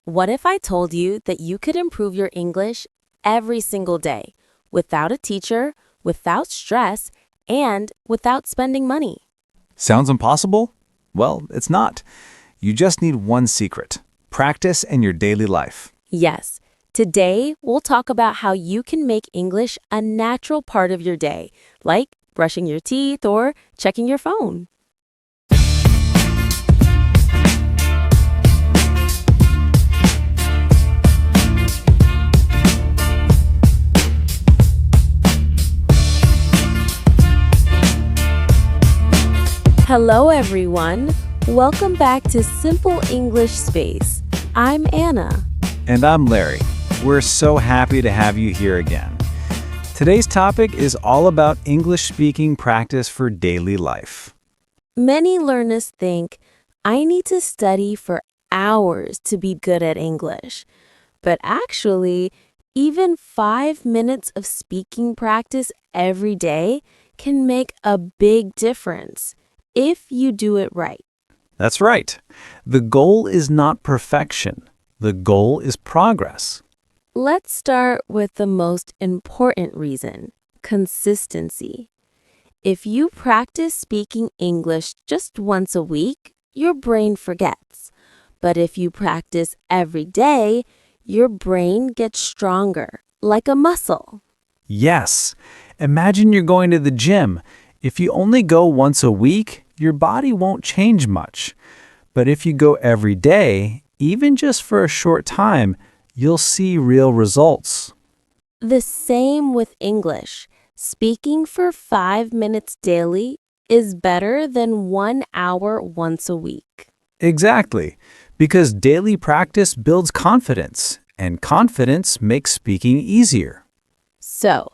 What if I told you that you could improve your English every single day without a teacher, without stress, and without spending money? Sounds impossible? Well, it's not. You just need one secret: practice in your daily life. Yes. Today, we'll talk about how you can make English a natural part of your day, like brushing your teeth or checking your phone. Hello, everyone. Welcome back to Simple English Space. I'm Anna. And I'm Larry. We're so happy to have you here again. Today's topic is all about English speaking practice for daily life. Many learners think, I need to study for hours to be good at English. But actually, even 5 minutes of speaking practice every day can make a big difference if you do it right. That's right. The goal is not perfection. The goal is progress. Let's start with the most important reason: consistency. If you practice speaking English just once a week, your brain forgets. But if you practice every day, your brain gets stronger, like a muscle. Yes. Imagine you're going to the gym. If you only go once a week, your body won't change much. But if you go every day, even just for a short time, you'll see real results. The same with English. Speaking for 5 minutes daily is better than 1 hour once a week. Exactly, because daily practice builds confidence, and confidence makes speaking easier. So,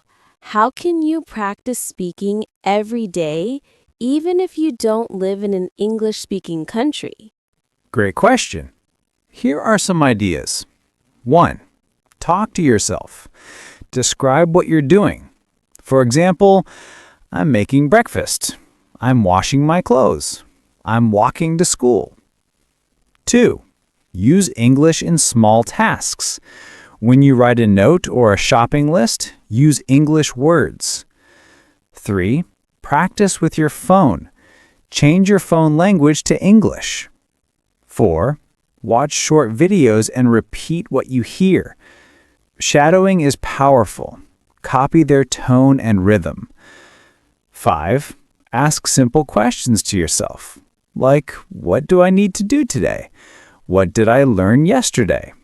how can you practice speaking every day, even if you don't live in an English-speaking country? Great question. Here are some ideas. 1. Talk to yourself. Describe what you're doing. For example, I'm making breakfast. I'm washing my clothes. I'm walking to school. 2. Use English in small tasks. When you write a note or a shopping list, use English words. 3. Practice with your phone. Change your phone language to English. 4. Watch short videos and repeat what you hear. Shadowing is powerful. Copy their tone and rhythm. 5. Ask simple questions to yourself, like, what do I need to do today? What did I learn yesterday?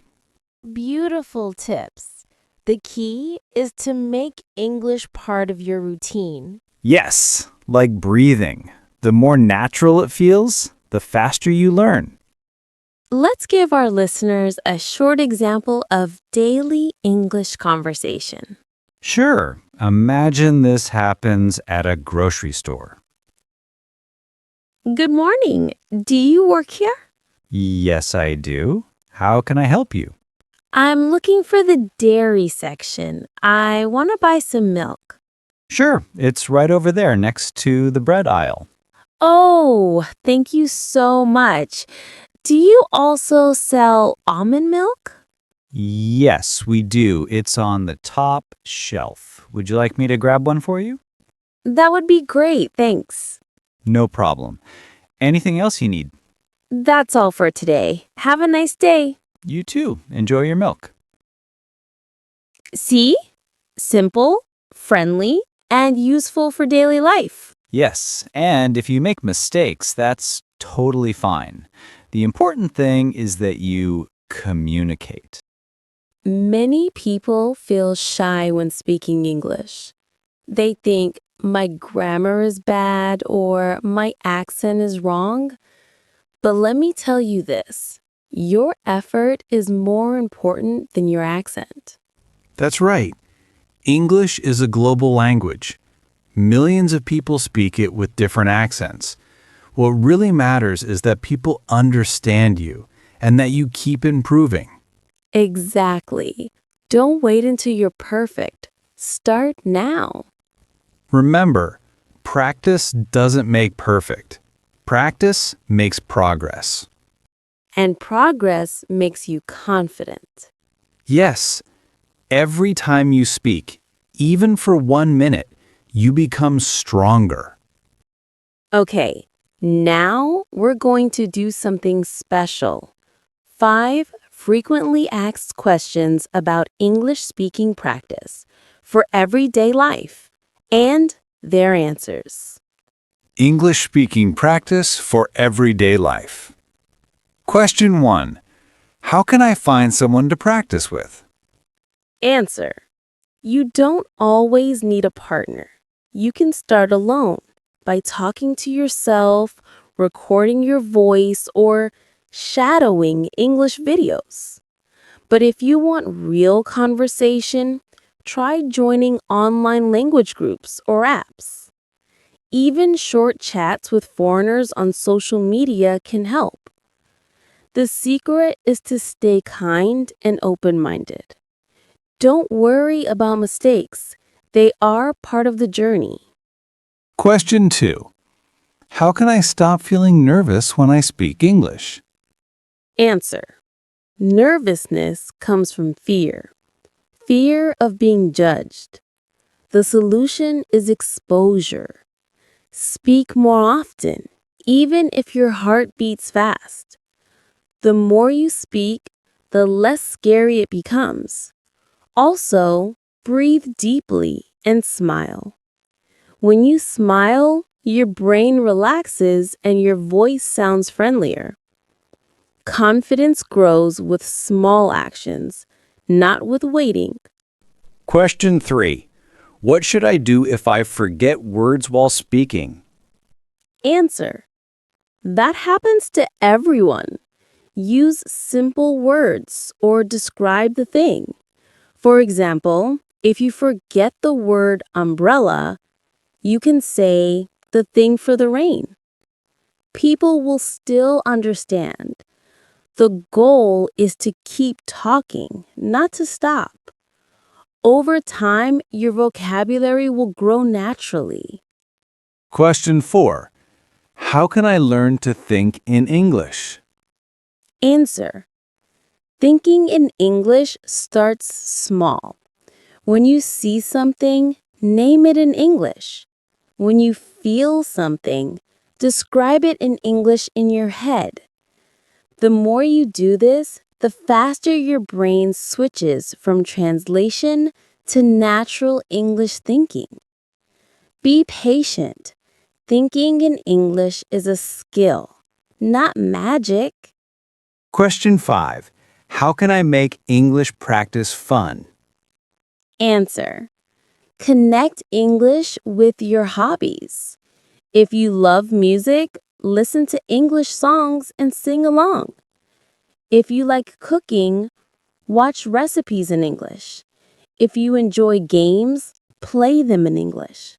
Beautiful tips. The key is to make English part of your routine. Yes, like breathing. The more natural it feels, the faster you learn. Let's give our listeners a short example of daily English conversation. Sure, imagine this happens at a grocery store. Good morning. Do you work here? Yes, I do. How can I help you? I'm looking for the dairy section. I want to buy some milk. Sure, it's right over there next to the bread aisle. Oh, thank you so much. Do you also sell almond milk? Yes, we do. It's on the top shelf. Would you like me to grab one for you? That would be great, thanks. No problem. Anything else you need? That's all for today. Have a nice day. You too. Enjoy your milk. See? Simple, friendly, and useful for daily life. Yes, and if you make mistakes, that's totally fine. The important thing is that you communicate. Many people feel shy when speaking English. They think my grammar is bad or my accent is wrong. But let me tell you this, your effort is more important than your accent. That's right. English is a global language. Millions of people speak it with different accents. What really matters is that people understand you and that you keep improving. Exactly. Don't wait until you're perfect. Start now. Remember, practice doesn't make perfect. Practice makes progress. and progress makes you confident. Yes, every time you speak, even for 1 minute, you become stronger. Okay, now we're going to do something special. 5 frequently asked questions about English speaking practice for everyday life and their answers. English speaking practice for everyday life. Question 1. How can I find someone to practice with? Answer: you don't always need a partner. You can start alone by talking to yourself, recording your voice, or shadowing English videos. But if you want real conversation, try joining online language groups or apps. Even short chats with foreigners on social media can help. The secret is to stay kind and open-minded. Don't worry about mistakes. They are part of the journey. Question 2. How can I stop feeling nervous when I speak English? Answer: nervousness comes from fear. Fear of being judged. The solution is exposure. Speak more often, even if your heart beats fast. The more you speak, the less scary it becomes. Also, breathe deeply and smile. When you smile, your brain relaxes and your voice sounds friendlier. Confidence grows with small actions, not with waiting. Question 3. What should I do if I forget words while speaking? Answer: that happens to everyone. Use simple words or describe the thing. For example, if you forget the word umbrella, you can say the thing for the rain. People will still understand. The goal is to keep talking, not to stop. Over time, your vocabulary will grow naturally. Question 4. How can I learn to think in English? Answer: thinking in English starts small. When you see something, name it in English. When you feel something, describe it in English in your head. The more you do this, the faster your brain switches from translation to natural English thinking. Be patient. Thinking in English is a skill, not magic. Question 5. How can I make English practice fun? Answer: connect English with your hobbies. If you love music, listen to English songs and sing along. If you like cooking, watch recipes in English. If you enjoy games, play them in English.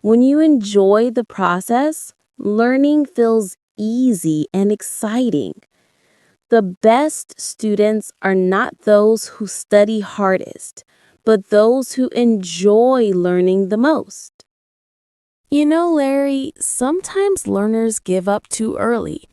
When you enjoy the process, learning feels easy and exciting. The best students are not those who study hardest, but those who enjoy learning the most. You know, Larry, sometimes learners give up too early.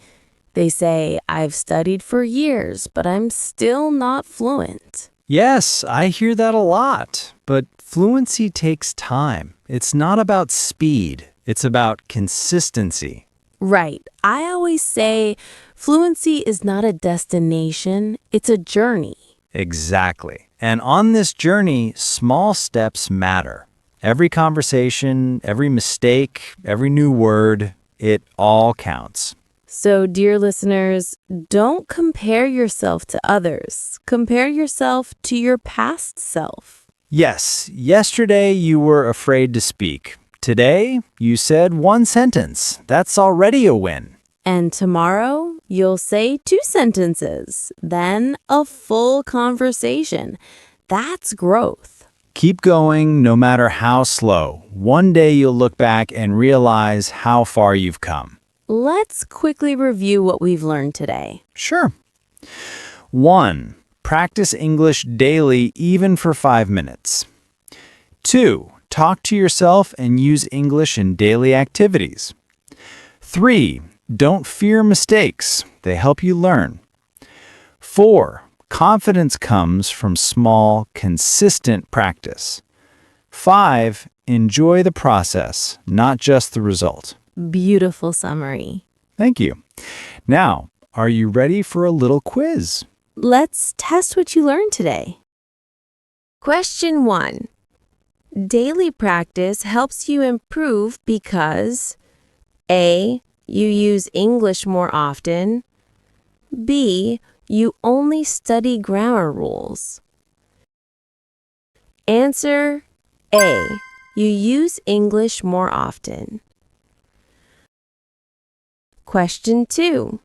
They say, I've studied for years, but I'm still not fluent. Yes, I hear that a lot, but fluency takes time. It's not about speed, it's about consistency. Right. I always say fluency is not a destination, it's a journey. Exactly. And on this journey, small steps matter. Every conversation, every mistake, every new word, it all counts. So, dear listeners, don't compare yourself to others. Compare yourself to your past self. Yes, yesterday you were afraid to speak. Today, you said one sentence. That's already a win. And tomorrow, you'll say 2 sentences, then a full conversation. That's growth. Keep going no matter how slow. One day you'll look back and realize how far you've come. Let's quickly review what we've learned today. Sure. 1. Practice English daily, even for 5 minutes. 2. Talk to yourself and use English in daily activities. 3. Don't fear mistakes. They help you learn. 4. Confidence comes from small, consistent practice. 5. Enjoy the process, not just the result. Beautiful summary. Thank you. Now, are you ready for a little quiz? Let's test what you learned today. Question 1. Daily practice helps you improve because A. You use English more often. B. You only study grammar rules. Answer A. You use English more often. Question 2.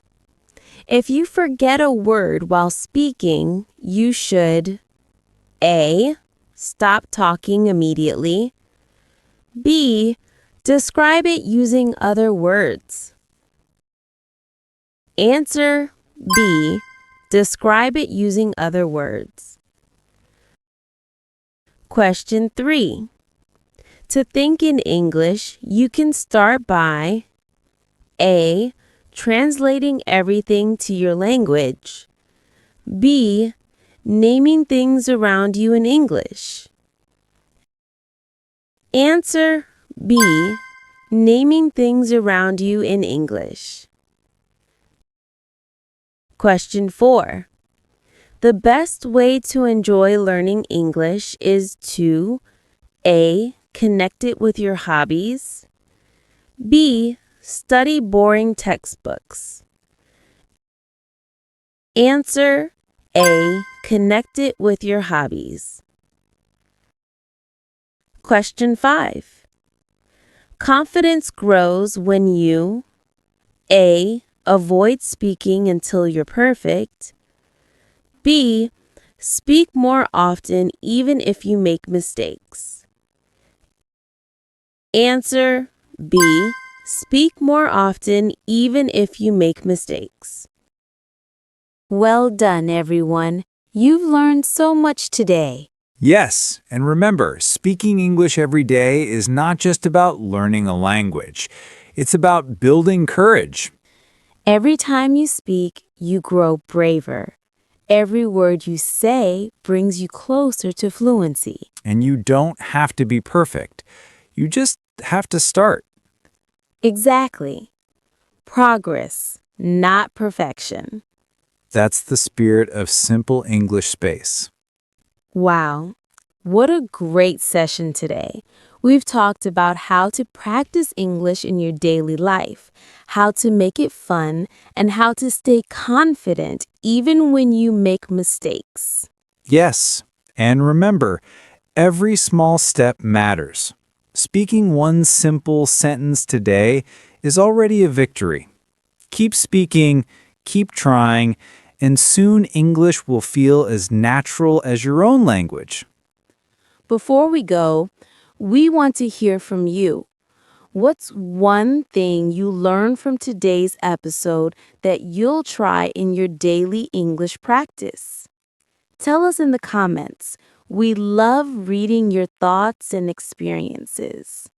If you forget a word while speaking, you should A. Stop talking immediately. B. Describe it using other words. Answer B. Describe it using other words. Question 3. To think in English, you can start by A. Translating everything to your language. B. Naming things around you in English. Answer B. Naming things around you in English. Question 4. The best way to enjoy learning English is to A. Connect it with your hobbies. B. Study boring textbooks. Answer A. Connect it with your hobbies. Question 5. Confidence grows when you A. Avoid speaking until you're perfect. B. Speak more often even if you make mistakes. Answer B. Speak more often even if you make mistakes. Well done, everyone. You've learned so much today. Yes, and remember, speaking English every day is not just about learning a language. It's about building courage. Every time you speak, you grow braver. Every word you say brings you closer to fluency. And you don't have to be perfect. You just have to start. Exactly. Progress, not perfection. That's the spirit of Simple English Space. Wow, what a great session today. We've talked about how to practice English in your daily life, how to make it fun, and how to stay confident even when you make mistakes. Yes, and remember, every small step matters. Speaking one simple sentence today is already a victory. Keep speaking, keep trying, and soon English will feel as natural as your own language. Before we go, we want to hear from you. What's one thing you learned from today's episode that you'll try in your daily English practice? Tell us in the comments. We love reading your thoughts and experiences.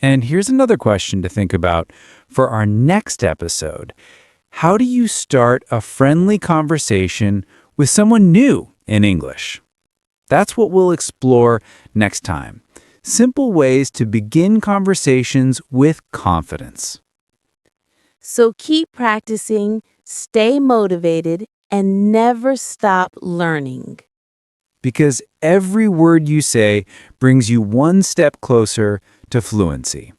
And here's another question to think about for our next episode. How do you start a friendly conversation with someone new in English? That's what we'll explore next time. Simple ways to begin conversations with confidence. So keep practicing, stay motivated, and never stop learning. Because every word you say brings you one step closer to fluency.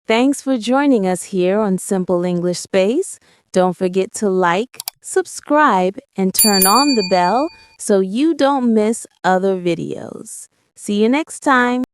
Thanks for joining us here on Simple English Space. Don't forget to like, subscribe, and turn on the bell so you don't miss other videos. See you next time.